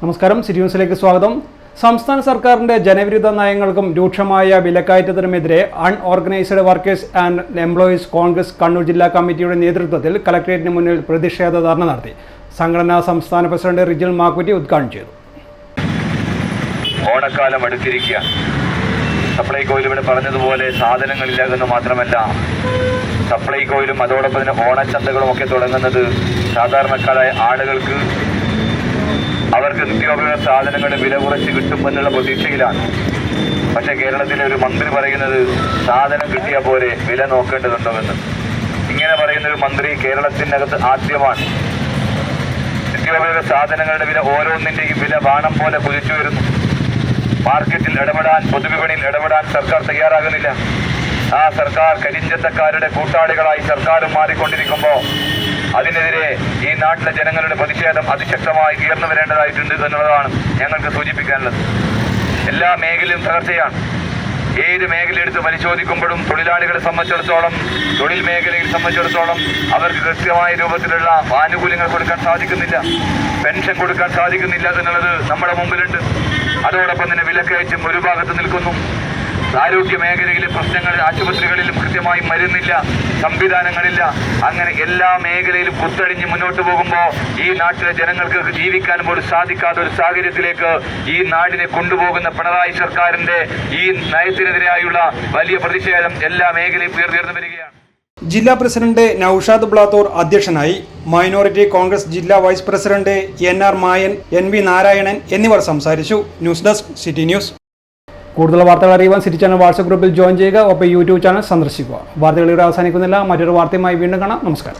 നമസ്കാരം, സിറ്റി ന്യൂസിലേക്ക് സ്വാഗതം. സംസ്ഥാന സർക്കാരിന്റെ ജനവിരുദ്ധ നയങ്ങൾക്കും രൂക്ഷമായ വിലക്കയറ്റത്തിനുമെതിരെ unorganised workers and employees Congress Kannur ജില്ലാ കമ്മിറ്റിയുടെ നേതൃത്വത്തിൽ കളക്ടറേറ്റിന് മുന്നിൽ പ്രതിഷേധ ധർണ നടത്തി. സംഘടനാ സംസ്ഥാന പ്രസിഡന്റ് റിജിൽ മാക്കുറ്റി ഉദ്ഘാടനം ചെയ്തു. ഓണക്കാലം അടുത്തിരിക്കുക. സപ്ലൈകോയിൽ ഇവിടെ പറഞ്ഞതുപോലെ സാധനങ്ങളില്ല എന്ന് മാത്രമല്ല, സപ്ലൈകോയിലും അതോടൊപ്പം തന്നെ ഓണച്ചന്തകളും ഒക്കെ തുടങ്ങുന്നത് സാധാരണക്കാരായ ആളുകൾക്ക് അവർക്ക് നിത്യോപയോഗ സാധനങ്ങളുടെ വില കുറച്ച് കിട്ടുമെന്നുള്ള പ്രതീക്ഷയിലാണ്. പക്ഷേ കേരളത്തിലെ ഒരു മന്ത്രി പറയുന്നത് സാധനം കിട്ടിയാൽ പോലെ വില നോക്കേണ്ടതുണ്ടോയെന്ന്. ഇങ്ങനെ പറയുന്നൊരു മന്ത്രി കേരളത്തിനകത്ത് ആദ്യമാണ്. നിത്യോപയോഗ സാധനങ്ങളുടെ വില ഓരോന്നിൻ്റെയും വില വാണം പോലെ കുതിച്ചു വരുന്നു. മാർക്കറ്റിൽ ഇടപെടാൻ, പൊതുവിപണിയിൽ ഇടപെടാൻ സർക്കാർ തയ്യാറാകുന്നില്ല. ആ സർക്കാർ കരിഞ്ചന്തക്കാരുടെ കൂട്ടാളികളായി സർക്കാരും മാറിക്കൊണ്ടിരിക്കുമ്പോൾ അതിനെതിരെ ഈ നാട്ടിലെ ജനങ്ങളുടെ പ്രതിഷേധം അതിശക്തമായി ഉയർന്നു വരേണ്ടതായിട്ടുണ്ട് എന്നുള്ളതാണ് ഞങ്ങൾക്ക് സൂചിപ്പിക്കാനുള്ളത്. എല്ലാ മേഖലയും തകർച്ചയാണ്. ഏത് മേഖല എടുത്ത് പരിശോധിക്കുമ്പോഴും തൊഴിലാളികളെ സംബന്ധിച്ചിടത്തോളം, തൊഴിൽ മേഖലയിൽ സംബന്ധിച്ചിടത്തോളം അവർക്ക് കൃത്യമായ രൂപത്തിലുള്ള ആനുകൂല്യങ്ങൾ കൊടുക്കാൻ സാധിക്കുന്നില്ല, പെൻഷൻ കൊടുക്കാൻ സാധിക്കുന്നില്ല എന്നുള്ളത് നമ്മുടെ മുമ്പിലുണ്ട്. അതോടൊപ്പം തന്നെ വിലക്കയറ്റം ഒരു ഭാഗത്ത് നിൽക്കുന്നു. ആരോഗ്യ മേഖലയിലെ പ്രശ്നങ്ങൾ, ആശുപത്രികളിലും കൃത്യമായി മരുന്നില്ല, സംവിധാനങ്ങളില്ല. അങ്ങനെ എല്ലാ മേഖലയിലും കുത്തഴിഞ്ഞ് മുന്നോട്ട് പോകുമ്പോൾ ഈ നാട്ടിലെ ജനങ്ങൾക്ക് ജീവിക്കാൻ പോലും സാധിക്കാത്ത ഒരു സാഹചര്യത്തിലേക്ക് ഈ നാടിനെ കൊണ്ടുപോകുന്ന പിണറായി സർക്കാരിന്റെ ഈ നയത്തിനെതിരായുള്ള വലിയ പ്രതിഷേധം എല്ലാ മേഖലയും ഉയർന്നു വരികയാണ്. ജില്ലാ പ്രസിഡന്റ് നൌഷാദ് ബ്ലാത്തൂർ അധ്യക്ഷനായി. മൈനോറിറ്റി കോൺഗ്രസ് ജില്ലാ വൈസ് പ്രസിഡന്റ് NR മായൻ, NV നാരായണൻ എന്നിവർ സംസാരിച്ചു. News desk, city news. കൂടുതൽ വാർത്തകൾ അറിയുവാൻ സിറ്റി ചാനൽ വാട്സ്ആപ്പ് ഗ്രൂപ്പിൽ ജോയിൻ ചെയ്യുക. ഒപ്പം യൂട്യൂബ് ചാനൽ സന്ദർശിക്കുക. വാർത്തകൾ ഇവിടെ അവസാനിക്കുന്നില്ല. മറ്റൊരു വാർത്തയുമായി വീണ്ടും കാണാം. നമസ്കാരം.